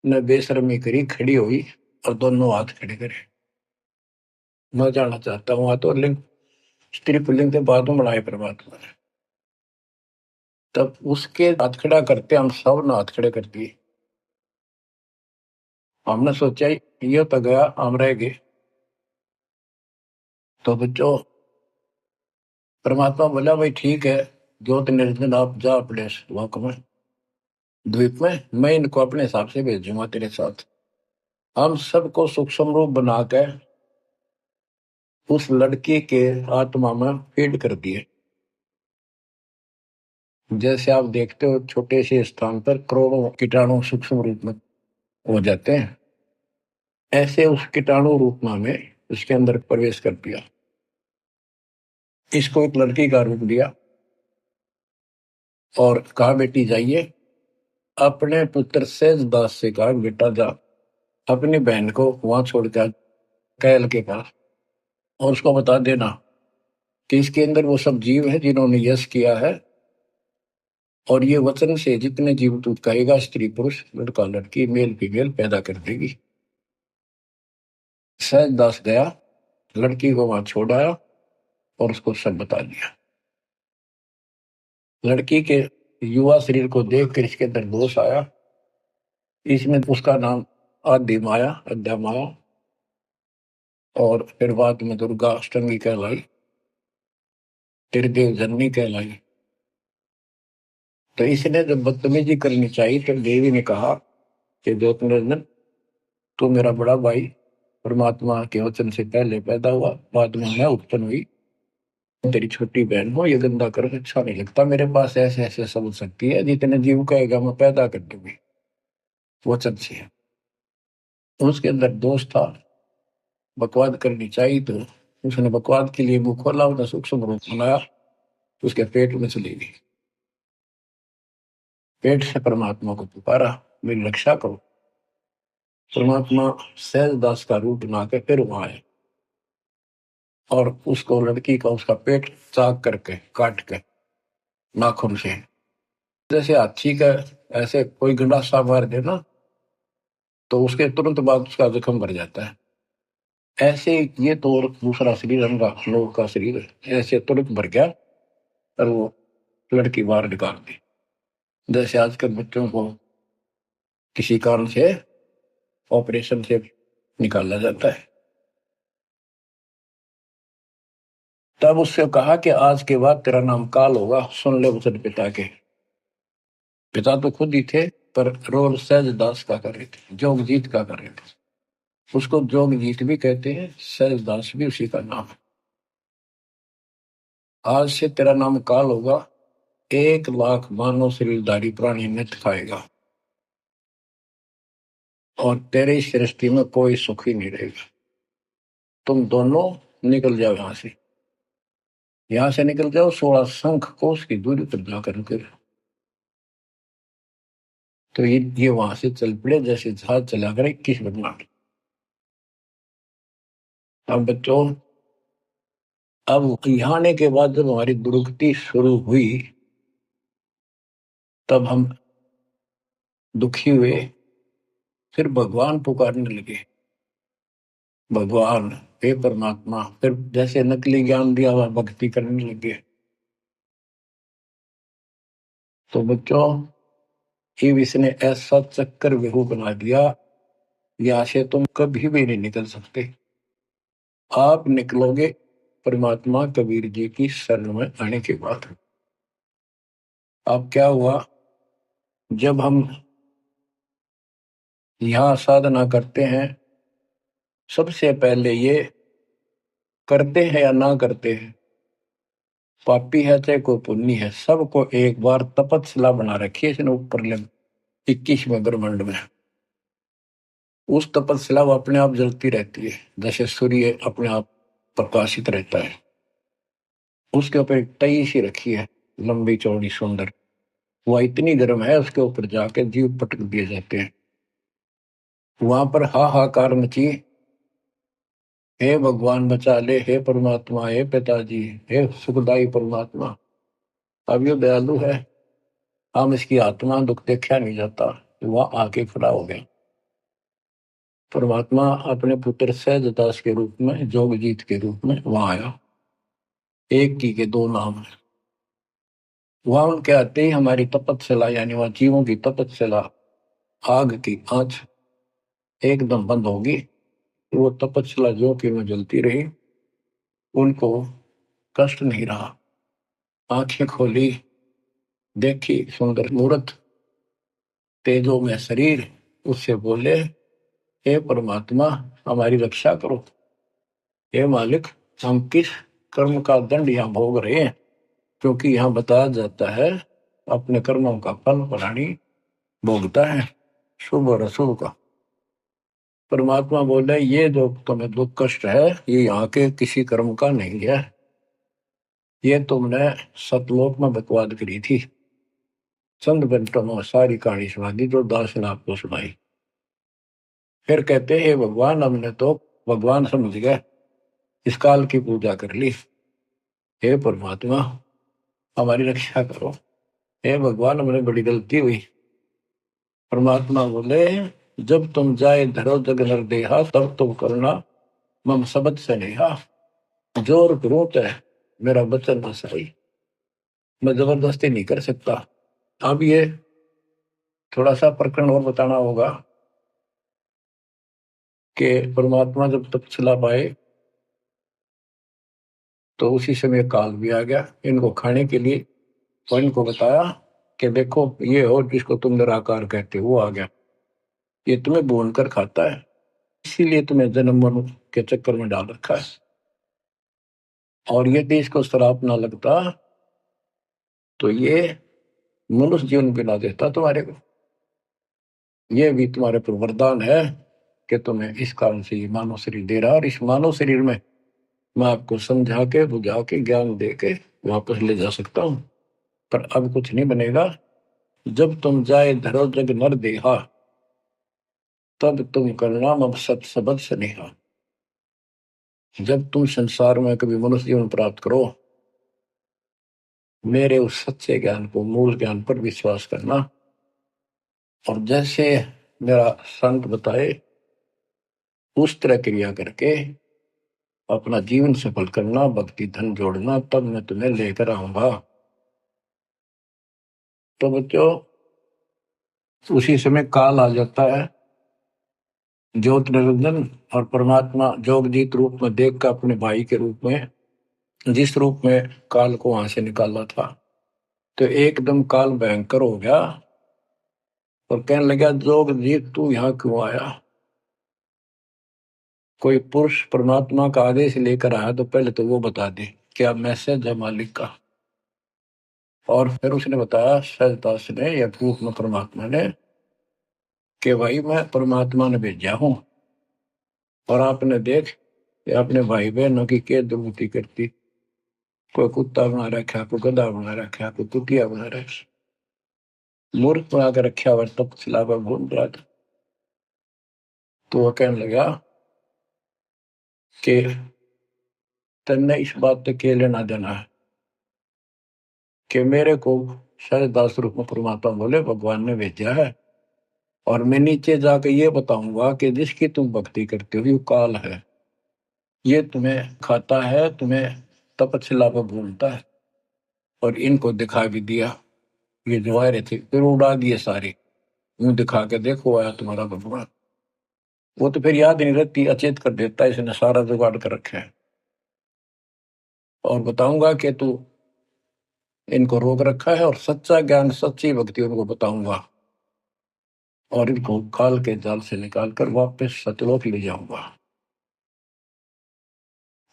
ने बेशर्मी करी, खड़ी हुई और दोनों हाथ खड़े करे। मैं जानना चाहता हूँ, तो लिंग स्त्री पुल्लिंग के बाद में बनाए परमात्मा ने। तब उसके हाथ खड़ा करते हम सब ने हाथ खड़े कर दिए। हमने सोचा ये तो गया, हम रह गए। तो बच्चों परमात्मा बोला भाई ठीक है, ज्योत निर्जन आप जा अपने लोक में, द्वीप में, मैं इनको अपने हिसाब से भेजूंगा तेरे साथ। हम सबको सूक्ष्म रूप बनाकर उस लड़की के आत्मा में फीड कर दिए। जैसे आप देखते हो छोटे से स्थान पर करोड़ों कीटाणु सूक्ष्म रूप में हो जाते हैं, ऐसे उस कीटाणु रूप में हमें उसके अंदर प्रवेश कर दिया। इसको एक लड़की का रूप दिया और कहा बेटी जाइए, अपने पुत्र सेज दास से कहा बेटा जा अपनी बहन को वहां छोड़कर कैल के पास, और उसको बता देना कि इसके अंदर वो सब जीव है जिन्होंने यश किया है, और ये वचन से जितने जीव तू कहेगा स्त्री पुरुष लड़का लड़की मेल फीमेल पैदा कर देगी। सहज दास गया, लड़की को वहां छोड़ आया और उसको सब बता दिया। लड़की के युवा शरीर को देखकर इसके अंदर दोष आया, इसमें उसका नाम आदि माया, अद्या माया, और फिर बाद में दुर्गा अष्टमी कहलाई, त्रिदेव जननी कहलाई। तो इसने जब बदतमीजी करनी चाहिए तो देवी ने कहा कि ज्योतिर्नंदन तू मेरा बड़ा भाई परमात्मा के वचन से पहले पैदा हुआ, बाद में मैं उत्पन्न हुई, तेरी छोटी बहन हो, ये गंदा कर अच्छा नहीं लगता मेरे पास, ऐसे ऐसे समझ सकती है, जितने जीव कहेगा मैं पैदा कर दूंगी वचन से। उसके अंदर दोष था, बकवाद करनी चाहिए तो उसने बकवाद के लिए मुंह खोला, उसने सूक्ष्म रूप बनाया, उसके पेट में चली गई। पेट से परमात्मा को पुकारा मेरी रक्षा करो। परमात्मा सहज दास का रूप बना के फिर वहां आए और उसको लड़की का उसका पेट चाक करके काट के नाखून से, जैसे हाथी का ऐसे कोई गंडासा मार दे ना तो उसके तुरंत बाद उसका जख्म भर जाता है, ऐसे ये तो और दूसरा शरीर हमका लोग का शरीर ऐसे तुरंत भर गया और वो लड़की बाहर निकाल दी। जैसे आजकल बच्चों को किसी कारण से ऑपरेशन से निकाला जाता है। तब उससे कहा कि आज के बाद तेरा नाम काल होगा, सुन ले वचन पिता के। पिता तो खुद ही थे पर रोल सहज दास का कर रहे थे, जोगजीत का कर रहे थे। उसको जोगजीत भी कहते हैं, सहज दास भी उसी का नाम है। आज से तेरा नाम काल होगा, 1,00,000 मानव शरीरधारी प्राणी नित्य खाएगा और तेरे इस सृष्टि में कोई सुख ही नहीं रहेगा। तुम दोनों निकल जाओ यहां से निकल जाओ, 16 शंख कोस की दूरी पर जाकर रुके। तो ये वहां से चल पड़े जैसे जहाज चला कर 21 बदनाम। अब बच्चों अब यहाँ आने के बाद जब हमारी दुर्गति शुरू हुई तब हम दुखी हुए, फिर भगवान पुकारने लगे भगवान, हे परमात्मा। फिर जैसे नकली ज्ञान दिया हुआ भक्ति करने लगे। तो बच्चों, शिव इसने ऐसा चक्कर व्यू बना दिया, यहाँ से तुम कभी भी नहीं निकल सकते। आप निकलोगे परमात्मा कबीर जी की शरण में आने के बाद। अब क्या हुआ, जब हम यहाँ साधना करते हैं, सबसे पहले ये करते हैं या ना करते हैं, पापी है चाहे कोई पुण्य है, सबको एक बार तपस्या बना रखी है इसने ऊपर ले 21वें ब्रह्मांड में। उस तपस्या वो अपने आप जलती रहती है, जैसे सूर्य अपने आप प्रकाशित रहता है। उसके ऊपर एक तई सी रखी है, लंबी चौड़ी सुंदर। वह इतनी गर्म है, उसके ऊपर जाके जीव पटक दिए जाते हैं। वहां पर हाहाकार मची, हे भगवान बचा ले, हे परमात्मा, हे पिताजी, हे सुखदाई परमात्मा। अब ये दयालु है, हम इसकी आत्मा दुख देखा नहीं जाता। वह आके खड़ा हो गया। परमात्मा अपने पुत्र सहजदास के रूप में, जोगजीत के रूप में वहां आया। एक की के दो नाम है। वहां उनके आते ही हमारी तपस्या, यानी वह जीवों की तपस्या, आग की आंच एकदम बंद होगी। वो तपस्या जो कि में जलती रही, उनको कष्ट नहीं रहा। आंखें खोली, देखी सुंदर मूर्त, तेजो में शरीर। उससे बोले, हे परमात्मा हमारी रक्षा करो। हे मालिक, हम किस कर्म का दंड यहाँ भोग रहे हैं? क्योंकि यहाँ बताया जाता है अपने कर्मों का फल प्राणी भोगता है, शुभ और अशुभ का। परमात्मा बोले, ये जो तुम्हें दुख कष्ट है, ये यहाँ के किसी कर्म का नहीं है। ये तुमने सतलोक में बकवाद करी थी। चंद मिनटों में सारी कहानी सुना दी जो दास ने आपको सुनाई। फिर कहते हैं, भगवान हमने तो भगवान समझ गए, इस काल की पूजा कर ली। हे परमात्मा हमारी रक्षा करो। हे भगवान हमने बड़ी गलती हुई। परमात्मा बोले, जब तुम जाए धरो जग नर देहा, तब तुम करना मम सबद से नेहा। जोर क्रोध है मेरा बचन न सही, मैं जबरदस्ती नहीं कर सकता। अब ये थोड़ा सा प्रकरण और बताना होगा कि परमात्मा जब तक चला पाए, तो उसी समय काल भी आ गया इनको खाने के लिए। और इनको बताया कि देखो ये हो जिसको तुम निराकार कहते हो, वो आ गया, ये तुम्हें भून कर खाता है, इसीलिए तुम्हें जन्म मरण के चक्कर में डाल रखा है। और यदि इसको श्राप ना लगता तो ये मनुष्य जीवन भी ना देता तुम्हारे को। ये भी तुम्हारे पर वरदान है कि तुम्हें इस कारण से ये मानव शरीर दे रहा है, और इस मानव शरीर में मैं आपको समझा के बुझा के ज्ञान दे के वापस ले जा सकता हूँ। पर अब कुछ नहीं बनेगा। जब तुम जाए धरो जग नर देहा, तब तुम करना मम सत सबद स्नेहा। जब तुम संसार में कभी मनुष्य जीवन प्राप्त करो, मेरे उस सच्चे ज्ञान को, मूल ज्ञान पर विश्वास करना, और जैसे मेरा संत बताए उस तरह क्रिया करके अपना जीवन सफल करना, भक्ति धन जोड़ना, तब मैं तुम्हें लेकर आऊंगा। तो बच्चों, उसी समय काल आ जाता है। ज्योत निरंजन और परमात्मा जोगजीत रूप में देख कर अपने भाई के रूप में, जिस रूप में काल को वहां से निकाला था, तो एकदम काल भयंकर हो गया और कहने लगा, जोगजीत तू यहाँ क्यों आया? कोई पुरुष परमात्मा का आदेश लेकर आया तो पहले तो वो बता दे क्या मैसेज है मालिक का। और फिर उसने बताया सहजदास ने या रूप में परमात्मा ने कि भाई मैं परमात्मा ने भेजा हूं, और आपने देख कि अपने भाई बहनों की क्या दुर्गति करती। कोई कुत्ता बना रखा, कोई गधा बना रखा, कोई कुतिया बना रखा, मूर्ख बना कर रखा हुआ, तब सिलावा घूम रहा था। तो वो कहने लगा कि तन्ने इस बात से क्या लेना देना है कि मेरे को सहजदास रूप में परमात्मा बोले भगवान ने भेजा है, और मैं नीचे जाकर ये बताऊंगा कि जिसकी तुम भक्ति करते हो वो काल है। ये तुम्हें खाता है, तुम्हें तपस्या पर भूलता है। और इनको दिखा भी दिया, ये जो आ रहे थे फिर उड़ा दिए सारे, यूं दिखा के देखो आया तुम्हारा भगवान। वो तो फिर याद नहीं रहती, अचेत कर देता है, इसने सारा जुगाड़ कर रखा है। और बताऊंगा कि तू इनको रोक रखा है, और सच्चा ज्ञान सच्ची भक्ति उनको बताऊंगा, और इनको काल के जाल से निकाल कर वापस सतलोक ले जाऊंगा।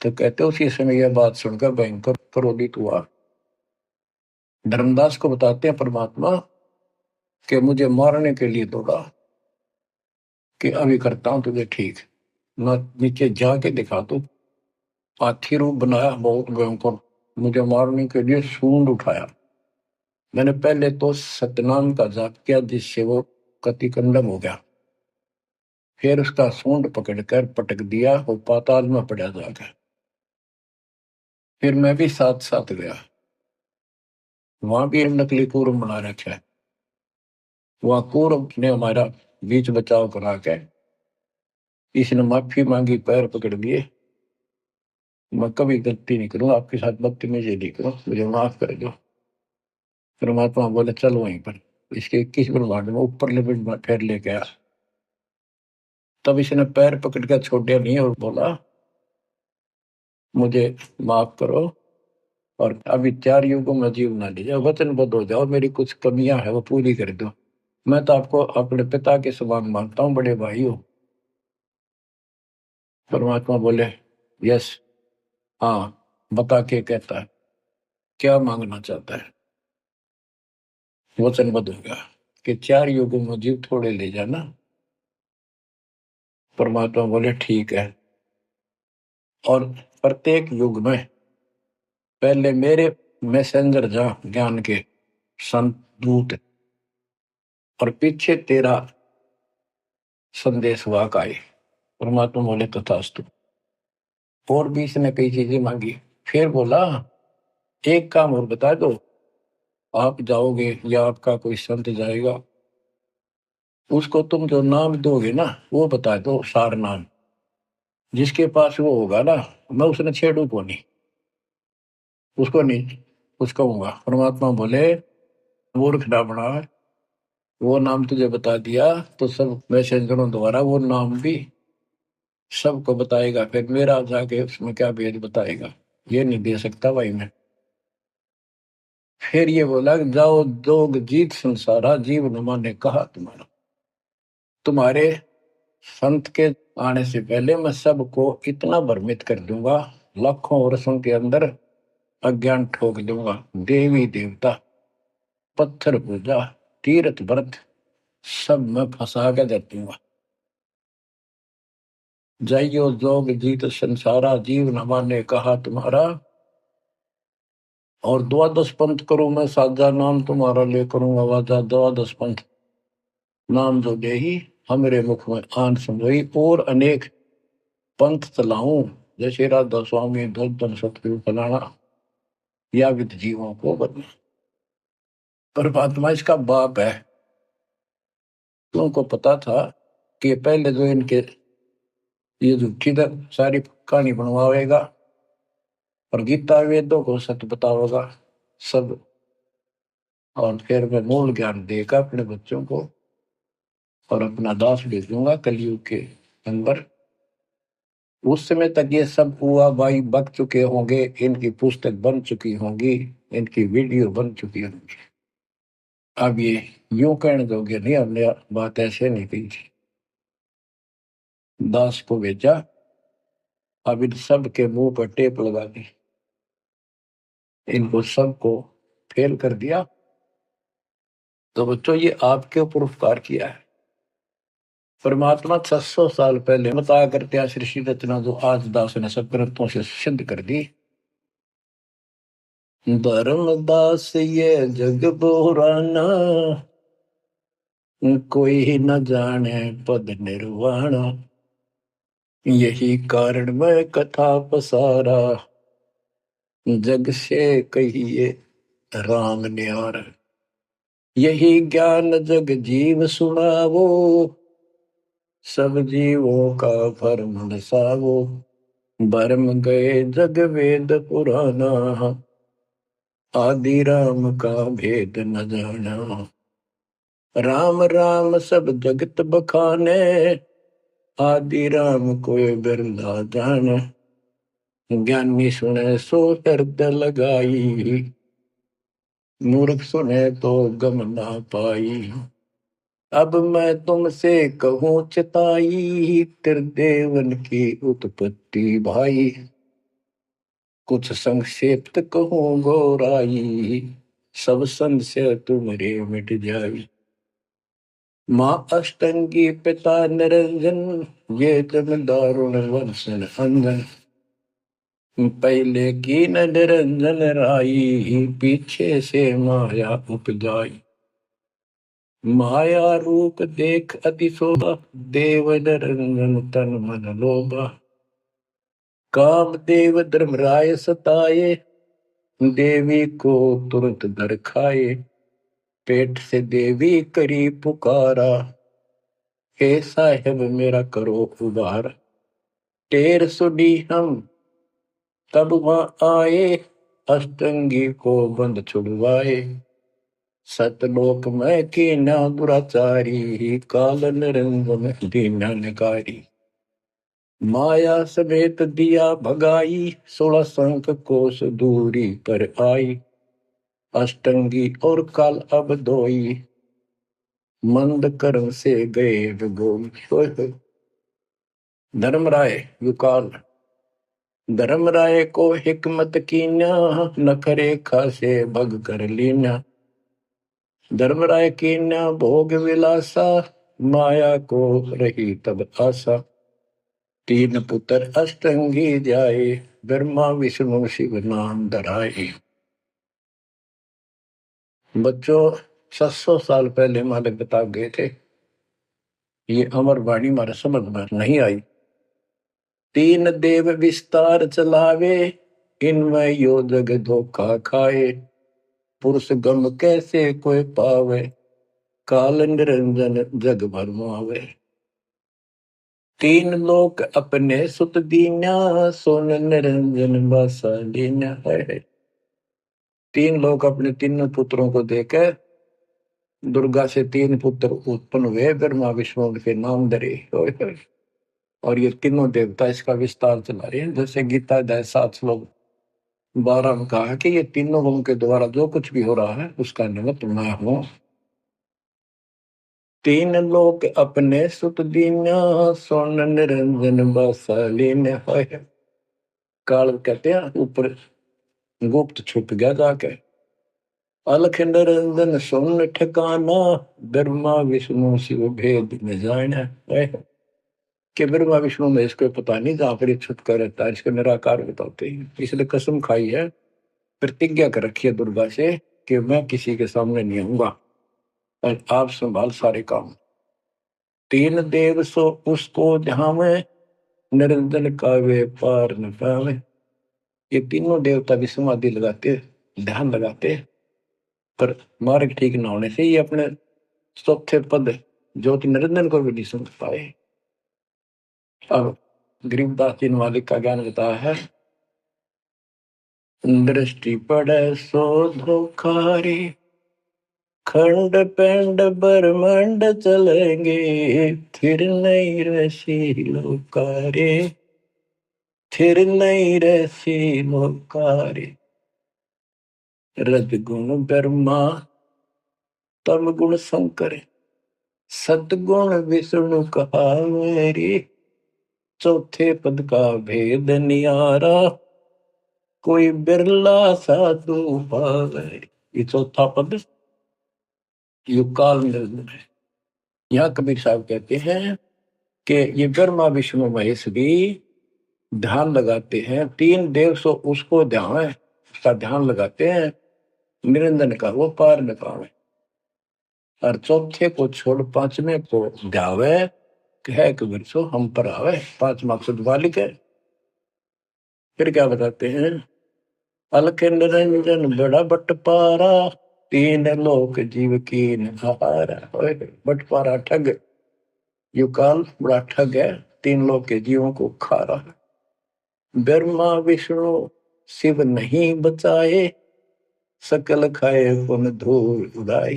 तो कहते उसी समय यह बात सुनकर भयंकर क्रोधित हुआ। धर्मदास को बताते हैं परमात्मा कि मुझे मारने के लिए दौड़ा, कि अभी करता हूं तुझे ठीक, ना नीचे जाके दिखा दो। हाथी रूप बनाया बहुत भयंकर, मुझे मारने के लिए सूंड उठाया। मैंने पहले तो सतनाम का जाप किया, जिससे वो कति कंडम हो गया। फिर उसका सूंड पकड़कर पटक दिया, वो पाताल में पड़ा जाकर। फिर मैं भी साथ साथ गया, वहां भी नकली कूर्म बना रखा है। वहां कूर्म ने हमारा बीच बचाव करा के इसने माफी मांगी, पैर पकड़ लिए, मैं कभी गलती नहीं करूँ, आपके साथ बदतमीजी नहीं करूँ, मुझे माफ कर दो। परमात्मा बोले चल वहीं पर इसके 21 ब्रह्मांड में ऊपर लिमिट में फिर लेके आ। तब इसने पैर पकड़ कर छोड़े नहीं और बोला मुझे माफ करो, और अभी 4 युगों में जीव ना लीजिए, वचनबद्ध हो जाओ, मेरी कुछ कमियां है वो पूरी कर दो। मैं तो आपको अपने पिता के समान मानता हूँ, बड़े भाई हो। परमात्मा बोले यस, हाँ, बता के कहता है क्या मांगना चाहता है। वचनबद्ध हो गया कि 4 युगों में जीव थोड़े ले जाना। परमात्मा बोले ठीक है, और प्रत्येक युग में पहले मेरे मैसेंजर जा ज्ञान के संत दूत, और पीछे तेरा संदेश वाक आए। परमात्मा बोले तथास्तु। और भी इसने कई चीजें मांगी। फिर बोला एक काम और बता दो, आप जाओगे या आपका कोई संत जाएगा, उसको तुम जो नाम दोगे ना वो बता दो, सार नाम, जिसके पास वो होगा ना, मैं उसने छेड़ू को नहीं, उसको नहीं कुछ कहूंगा। परमात्मा बोले मूर्ख ना बना, वो नाम तुझे बता दिया तो सब मैसेंजरों द्वारा वो नाम भी सबको बताएगा, फिर मेरा जाके उसमें क्या भेद बताएगा, ये नहीं दे सकता भाई मैं। फिर ये बोला जाओ दोग जीत संसारा, जीव नुमा ने कहा तुम्हारा, तुम्हारे संत के आने से पहले मैं सबको इतना भ्रमित कर दूंगा, लाखों वर्षों के अंदर अज्ञान ठोक दूंगा। देवी देवता, पत्थर पूजा, तीर्थ व्रत सब मैं फंसा के दे दूंगा। जाइयो जोग जीत संसारा, जीव न माने कहा तुम्हारा, और द्वादश पंथ करूं मैं साजा, नाम तुम्हारा ले करूं आवाजा। द्वादश पंथ नाम जो दे ही हमरे मुख में आन समझोई, और अनेक पंथ चलाऊं, जैसे राधा स्वामी धन सतगुरु फलाना, या विद जीवों को बदला। परमात्मा इसका बाप है। तुमको पता था कि पहले जो इनके ये झूठी सारी कहानी बनवाएगा, और गीता वेदों को सत्य बताओगा सब, और फिर मैं मूल ज्ञान देगा अपने बच्चों को, और अपना दास भेजूंगा कलयुग के अंदर। उस समय तक ये सब हुआ भाई बक चुके होंगे, इनकी पुस्तक बन चुकी होंगी, इनकी वीडियो बन चुकी होंगी। अब ये यूं कहने दोगे नहीं, हमने बात ऐसे नहीं कही थी। दास को भेजा, अब इन सब के मुंह पर टेप लगा दी, इनको सबको फेल कर दिया। तो बच्चों ये आपके ऊपर उपकार किया है। परमात्मा 600 साल पहले बताया करते हैं सृष्टि रचना, जो आज दास ने सब ग्रंथों से सिद्ध कर दी। धर्मदास ये जग बोराना, कोई न जाने पद निर्वाणा, यही कारण मैं कथा पसारा, जग से कहिए राम न्यार। यही ज्ञान जग जीव सुनावो, सब जीवों का भरम नसावो। भरम गए जग वेद पुराना, आदि राम का भेद न जाना। राम राम सब जगत बखाने, आदि राम कोई बिरला जाने। ज्ञानी सुने सो हृदय लगाई, मूर्ख सुने तो गम ना पाई। अब मैं तुमसे कहूँ चिताई, त्रिदेवन की उत्पत्ति भाई। कुछ संक्षेप्त कहूँ गौराई, सब संशय तुम्हारे मिट जाई। माँ अष्टंगी पिता निरंजन, ये जन दारुण वंशन अंजन। पहले की न निरंजन राई, पीछे से माया उपजाई। माया रूप देख अति शोभा, देव निरंजन तन मन लोभा। काम देव धर्मराय सताए, देवी को तुरंत दर खाए। पेट से देवी करी पुकारा, हे साहेब मेरा करो उबार। टेर सुनी हम तब वहां आए, अष्टंगी को बंद छुड़वाए। सतलोक में कीना दुराचारी, काल निरंजन दीना निकारी। माया समेत दिया भगाई, 16 संख कोस दूरी पर आई। अष्टंगी और काल अब दोई, मंद कर्म से गए विगोई। धर्मराय युकाल। धर्मराय को हिकमत कीना, नखरे खासे भग कर लीना। धर्मराय कीना भोग विलासा, माया को रही तब आशा। 3 पुत्र अष्टंगी जाए, ब्रह्मा विष्णु शिव नाम धराए। बच्चों 700 साल पहले मालिक बता गए थे, ये अमर वाणी हमारे समझ में नहीं आई। 3 देव विस्तार चलावे, इनमें यो जग धोखा खाए। पुरुष गम कैसे कोई पावे, काल निरंजन जग भरमावे। 3 लोक अपने सुत दीना, सोन निरंजन बासा लीना है। 3 लोग अपने 3 पुत्रों को देकर दुर्गा से 3 पुत्र उत्पन्न हुए, ब्रह्मा विष्णु के नाम धरे। और ये तीनों देवता इसका विस्तार चला रहे हैं। जैसे गीता अध्याय 7 श्लोक 12 में कहा है कि ये तीनों लोगों के द्वारा जो कुछ भी हो रहा है उसका निमित्त मैं हूं। 3 लोग अपने सुत दीना, सोन निरंजन बासा लीन है। काल कहते हैं ऊपर गुप्त छुप गया जाके। अलख निरंजन सुन ठिकाना, ब्रह्मा विष्णु शिव भेद न जाना है। कि ब्रह्मा विष्णु में इसको पता नहीं, जहां पर छुप कर रहता है इसको निराकार बताते हैं। इसलिए कसम खाई है, प्रतिज्ञा कर रखी है दुर्गा से कि मैं किसी के सामने नहीं आऊंगा और आप संभाल सारे काम। 3 देव सो उसको ध्यावे, निरंजन का वे पार न पावे। ये तीनों देवता भी समाधि लगाते, ध्यान लगाते, पर मार्ग ठीक न होने से ये अपने चौथे पद ज्योति निरंजन को भी नहीं समझ पाए। अब गरीबदास जी ने मालिक का ज्ञान बताया है। दृष्टि पड़े सो धोखारी, खंड पेंड ब्रह्मांड चलेंगे। फिर नहीं रसी लोकारे, फिर नहीं रसी लोकारे। रजगुण ब्रह्मा, तम गुण शंकर, सतगुण विष्णु कहावेरी। चौथे पद का भेद नियारा, कोई बिरला साधु पावे। ये चौथा पद युगकाल निरंजन है। यहाँ कबीर साहब कहते हैं कि ये ब्रह्मा विष्णु महेश भी ध्यान लगाते हैं। 3 देव सो उसको ध्यान है, उसका ध्यान लगाते हैं, निरंजन का वो पार न पावे। और चौथे को छोड़ 5वें को ध्यावे, कह कबीर सो हम पर आवे। 5 मकसद वालिक है। फिर क्या बताते हैं, अलख निरंजन बड़ा बटपारा, 3 लोक जीव कीन हारा। बटपारा ठग, युकाल बड़ा ठग है, 3 लोक के जीवों को खा रहा है। ब्रह्मा विष्णु शिव नहीं बचाए, सकल खाए पुन धूल उड़ाई।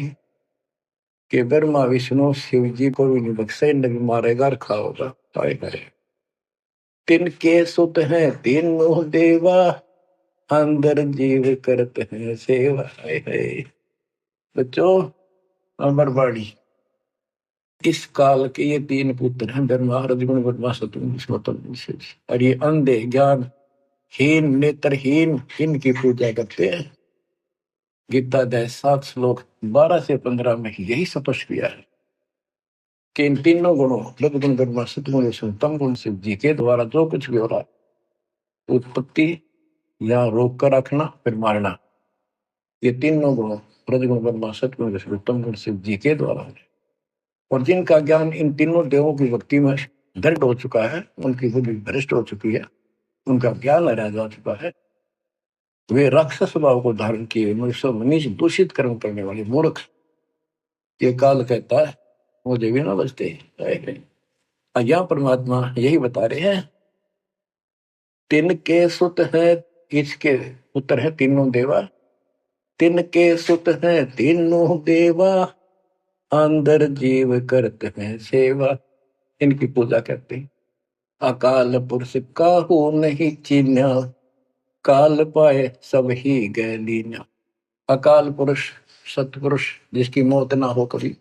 कि ब्रह्मा विष्णु शिव जी को भी नहीं बख्शे, न भी मारेगा और खाओगा। हाय हाय। तिनके सुत हैं तीनों देवा, अंदर जीव करते हैं सेवा। हाय हाय। बच्चों, अमरवाड़ी इस काल के ये तीन पुत्र हैं, ब्रह्मा रजगुण ब्रह्मा सतगुण विष्णु शेष। और ये अंधे ज्ञान हीन नेत्रहीन इनकी पूजा करते हैं। गीता अध्याय 7 श्लोक 12 से 15 में यही स्पष्ट किया है कि इन तीनों गुणों रजगुण ब्रह्मा सतगुण विष्णु तम गुण शिव जी के द्वारा जो कुछ भी हो रहा है, उत्पत्ति या रोक कर रखना फिर मारना, ये तीनों गुणों रजगुण ब्रह्मा सतगुण विष्णु तम गुण शिव जी के द्वारा है। और जिनका ज्ञान इन तीनों देवों की भक्ति में दृढ़ हो चुका है, उनकी बुद्धि भ्रष्ट हो चुकी है, उनका ज्ञान हरा जा चुका है, वे राक्षस भाव को धारण किए मनुष्य मनीष दूषित कर्म करने वाले मूर्ख, ये काल कहता है मुझे भी ना बचते। यहाँ परमात्मा यही बता रहे हैं, तिनके सुत है, इसके पुत्र है तीनों देवा, तिनके सुत है तीनों देवा, अंदर जीव करते हैं सेवा। इनकी पूजा करते हैं। अकाल पुरुष काहू नहीं चीन्या, काल पाए सब ही गए लीन्या। अकाल पुरुष सतपुरुष जिसकी मौत ना हो कभी,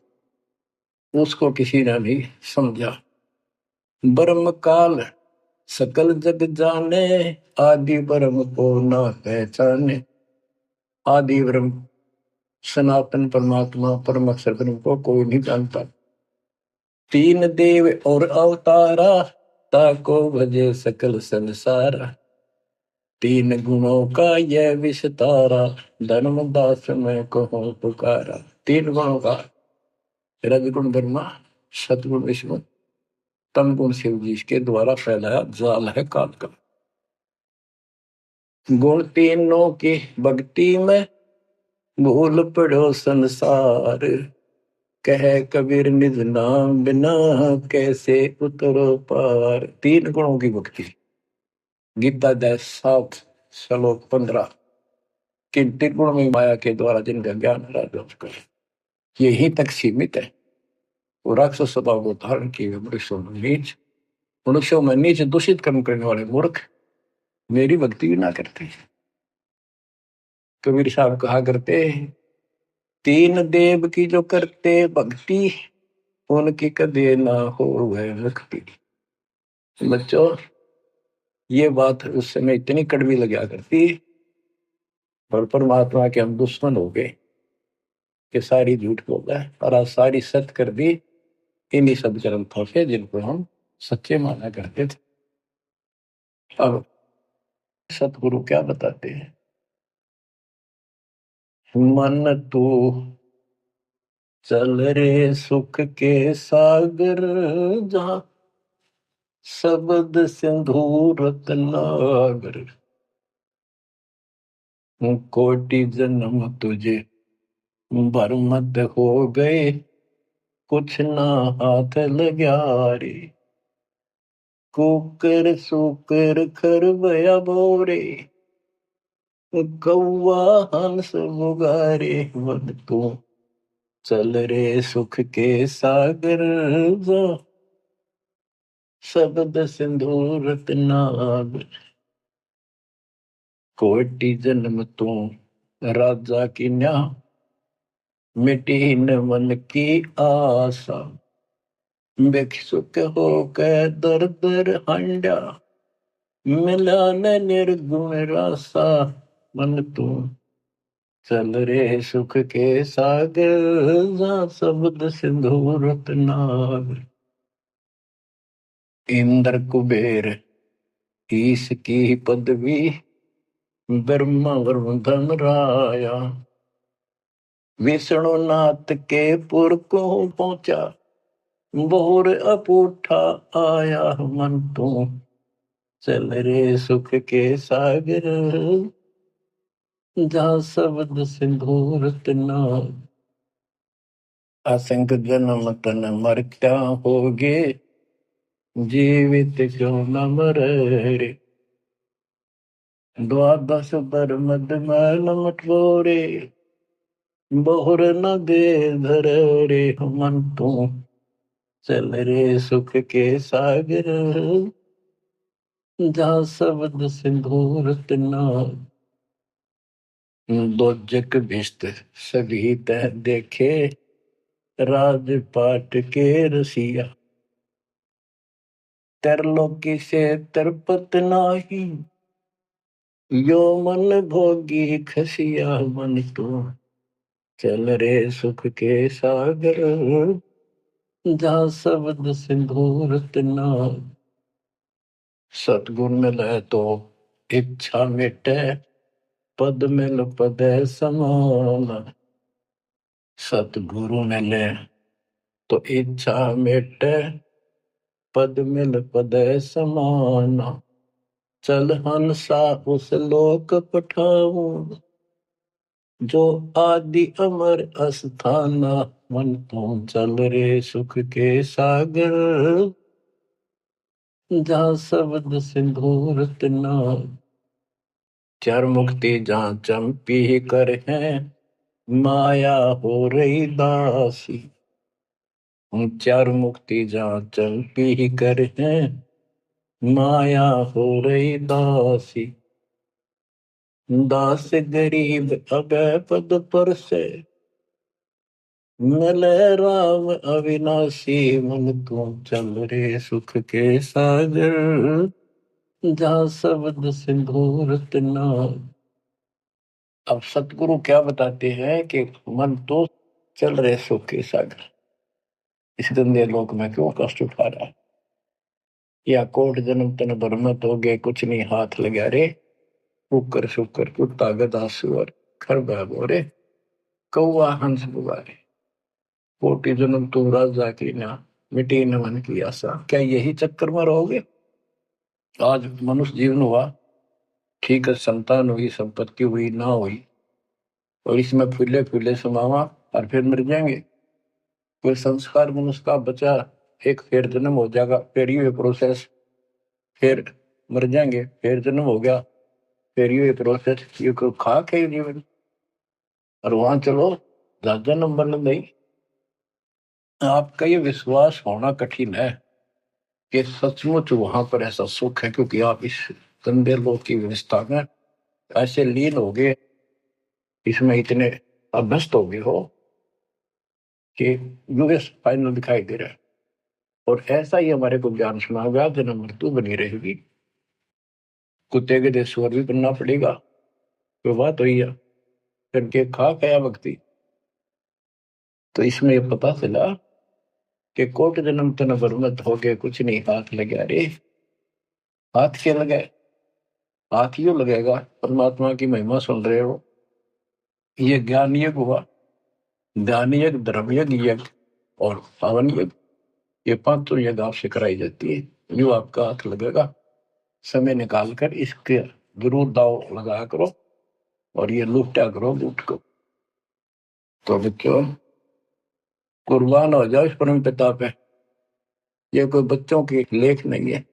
उसको किसी ने भी समझा। ब्रह्म काल सकल जग जाने, आदि ब्रह्म को ना पहचाने। आदि ब्रह्म सनातन परमात्मा परम अक्षर ब्रह्म को कोई नहीं जानता। तीन देव और अवतारा, ताको भजे सकल संसारा। तीन गुणों का यह विस्तारा, धर्मदास में कहो पुकारा। तीन गुणों का रजगुण ब्रह्मा सतगुण विष्णु तम गुण शिव जी के द्वारा फैलाया जाल है काल का। गुण तीनों की भक्ति में भूल पड़ो संसार, कह कबीर निज नाम बिना कैसे उतरो पार। तीन गुणों की भक्ति, गीता अध्याय 7 श्लोक 15। किन तीन गुणों में माया के द्वारा जिनका ज्ञान है यही तक सीमित है। वो राक्षस स्वभाव को धारण किए मनुष्यों में नीच दूषित कर्म करने वाले मूर्ख मेरी भक्ति भी ना करते। कबीर साहब कहा करते, तीन देव की जो करते भक्ति, उनकी कदे ना हो वह मुक्ति। बच्चों, ये बात उस समय इतनी कड़वी लगा करती, और परमात्मा के हम दुश्मन हो गए कि सारी झूठ बोल रहा है और आज सारी सत्य कर दी इन्हीं सब ग्रंथों से जिनको हम सच्चे माना करते थे। अब सतगुरु क्या बताते हैं, मन तू चल रे सुख के सागर, जहां शब्द सिंधु रत्नागर। कोटि जन्म तुझे बरमद हो गए, कुछ ना हाथ लग्या रे। कुकर सुकर खरबया बोरे, कौवा हंस बुगारे। मन तू चल रे सुख के सागर, शब्द सिंधु रत्नागर। कोटि जन्म तू राजा की न्या, मिटी न मन की आशा। भिक्षुक होकर दर दर हंडा, मिला न निर्गुण रासा। मन तू चल रे सुख के सागर, जहाँ शब्द सिंधु रत्नागर। इंद्र कुबेर ईश की पदवी, ब्रह्मा वरुण धन राया। विष्णुनाथ के पुर को पहुंचा, बोर अपूठा आया। मन तू चल रे सुख के सागर, जहाँ शब्द सिंधु रत्नागर। असंग जन्म तन मरता होगे, जीवित क्यों न मरे रे। द्वादश बर मद मैल मटोरे, बहुर न दे धर रे मन तू, चल रे सुख के सागर, जहाँ शब्द सिंदूर तना, दोजक भिष्ट सभी तह देखे, राजपाट के रसिया, तरलोकी से तरपत नाही, यो मन भोगी खसिया मन तो, चल रे सुख के सागर, जहाँ शब्द सिंदूर तना। सतगुण मिले तो इच्छा मिटे, पद मिल पद समान, सतगुरु मिले तो इच्छा मिटे, पद मिल पद समान, चल हंसा उस लोक पठाऊं, जो आदि अमर अस्थाना, मन तुम चल रे सुख के सागर, जहाँ शब्द सिंदूर तना। चार मुक्ति जहाँ चंपी कर है, माया हो रही दासी, चार मुक्ति जहाँ चंपी कर है, माया हो रही दासी, दास गरीब अगय पद पर से, मिले राम अविनाशी, मन तू चल रे सुख के सागर, जहाँ शब्द सिंदूर तना। अब सतगुरु क्या बताते हैं कि मन तो चल रहे सुख के सागर, इस गंदे लोक में क्यों कष्ट उठा रहा है, या कोट जन्म तन बरमत हो गए, कुछ नहीं हाथ लगा रे, कुकर शुकर कुत्ता गधा सुअर खरबा बोरे, कौआ हंस बुआरे, कोटि जन्म तुम राजा की ना, मिटी न मन की आशा। क्या यही चक्कर में रहोगे? आज मनुष्य जीवन हुआ, ठीक है, संतान हुई, संपत्ति हुई ना हुई, और इसमें फूले फूले समावा और फिर मर जाएंगे। कोई संस्कार मनुष्य का बचा, एक फिर जन्म हो जाएगा, फिर ये प्रोसेस, फिर मर जाएंगे, फिर जन्म हो गया, फिर ये प्रोसेस, ये कोई खाक है जीवन? और वहां चलो ज्यादा नंबर नहीं। आपका ये विश्वास होना कठिन है कि सचमुच वहां पर ऐसा सुख है, क्योंकि आप इस गंदे लोक की व्यवस्था में ऐसे लीन हो गए, इसमें इतने अभ्यस्त हो गए हो कि यूएस फाइनल दिखाई दे रहा है। और ऐसा ही हमारे को ज्ञान सुना गया, जन्म मृत्यु बनी रहेगी, कुत्ते के देश स्वर भी बनना पड़ेगा, कोई बात हुई है, करके खा गया भक्ति। तो इसमें ये पता चला कि कोट जन्म तन बरमत हो गए, कुछ नहीं हाथ लगे रे। हाथ क्या लगे? हाथ यूं लगेगा, परमात्मा की महिमा सुन रहे हो, ये ज्ञान यज्ञ हुआ, ध्यान यज्ञ, धर्म यज्ञ और पावन यज्ञ, ये पांचों यज्ञ आपसे कराई जाती है। जो आपका हाथ लगेगा, समय निकाल कर इसके जरूर दाव लगाया करो, और ये लूटा करो लूट को। तो बच्चों, कुर्बान हो जाओ इस परम पिता पे, ये कोई बच्चों की लेख नहीं है।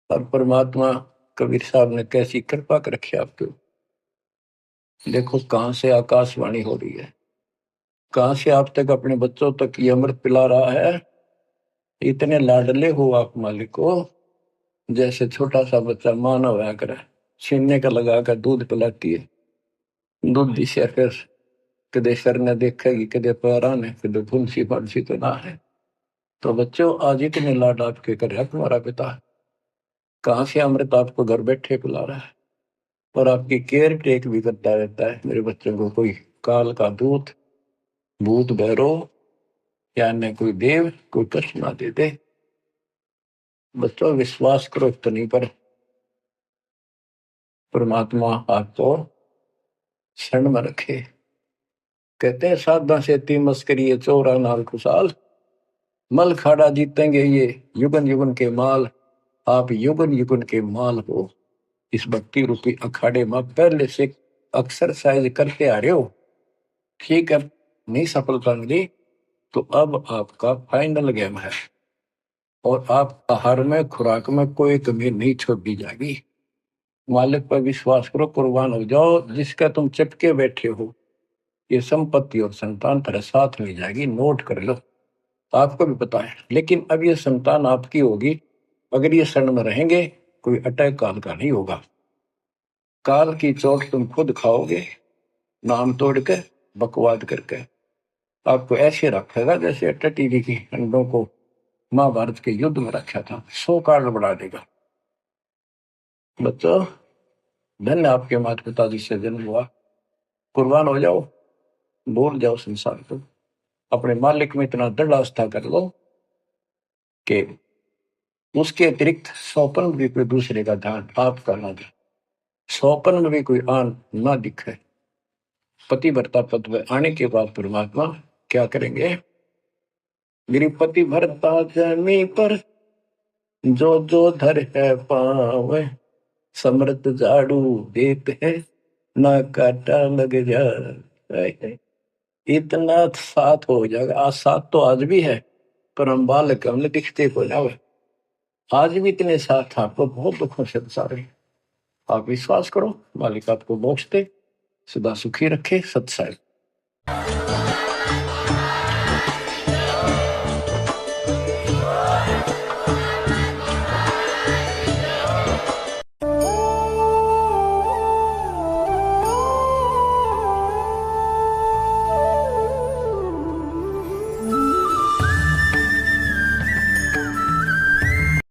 और परमात्मा कबीर साहब ने कैसी कृपा कर रखी आपके, देखो कहां से आकाशवाणी हो रही है, कहां से आप तक अपने बच्चों तक ये अमृत पिला रहा है। इतने लाडले हो आप मालिक को, जैसे छोटा सा बच्चा मानव होया करे, छीनने का लगा कर दूध पिलाती है, दूध दिशा फिर कदे सर ने देखेगी, कदे पैरा ने, कदे फुंसी फंसी तो ना है। तो बच्चों, आज इतने लाड आपके कर रहा तुम्हारा पिता, कहां से अमृत आपको घर बैठे पिला रहा है, और आपकी केयर टेक भी करता रहता है। मेरे बच्चों को कोई काल का दूत, भूत भैरव या अन्य कोई देव कोई कष्ट ना दे दे। बच्चों, विश्वास करो इतनी पर, परमात्मा आपको शरण में रखे। कहते हैं साधा से ती मस्करी चोरा नाल खुशाल, मल खाड़ा जीतेंगे ये युगन युगन के माल। आप युगन युगन के माल हो, इस भक्ति रूपी अखाड़े में पहले से एक्सरसाइज करते आ रहे हो, ठीक है, नहीं सफलता मिली तो अब आपका फाइनल गेम है, और आप आहार में खुराक में कोई कमी नहीं छोड़ दी जाएगी। मालिक पर विश्वास करो, कुर्बान हो जाओ। जिसका तुम चिपके बैठे हो, ये संपत्ति और संतान तेरे साथ में जाएगी, नोट कर लो। आपको भी पता है, लेकिन अब ये संतान आपकी होगी। अगर ये शरण में रहेंगे, कोई अटैक काल का नहीं होगा। काल की चोट तुम खुद खाओगे, नाम तोड़ कर, बकवाद करके। आपको ऐसे रखेगा जैसे टटी जी की अंडों को महाभारत के युद्ध में रखा था, 100 काल बढ़ा देगा। बच्चों, धन्य आपके माता पिता जिससे जन्म हुआ। कुर्बान हो जाओ, भूल जाओ संसार को। अपने मालिक में इतना दृढ़ आस्था कर लो कि उसके अतिरिक्त सौपन में भी कोई दूसरे का ध्यान आपका ना दे, सौपन में भी कोई आन ना दिखे। पतिव्रता पद में आने के बाद परमात्मा क्या करेंगे? गिरिपति भरता जमी पर जो जो धर है पावे, समृत झाड़ू देते हैं ना काटा लग जाए। इतना साथ हो जाएगा। आज साथ तो आज भी है, पर हम बालक हमने दिखते को ना। आज भी इतने साथ आपको बहुत दुखों से सारे। आप विश्वास करो, मालिक आपको मोक्ष दे, सदा सुखी रखे। सत्संग।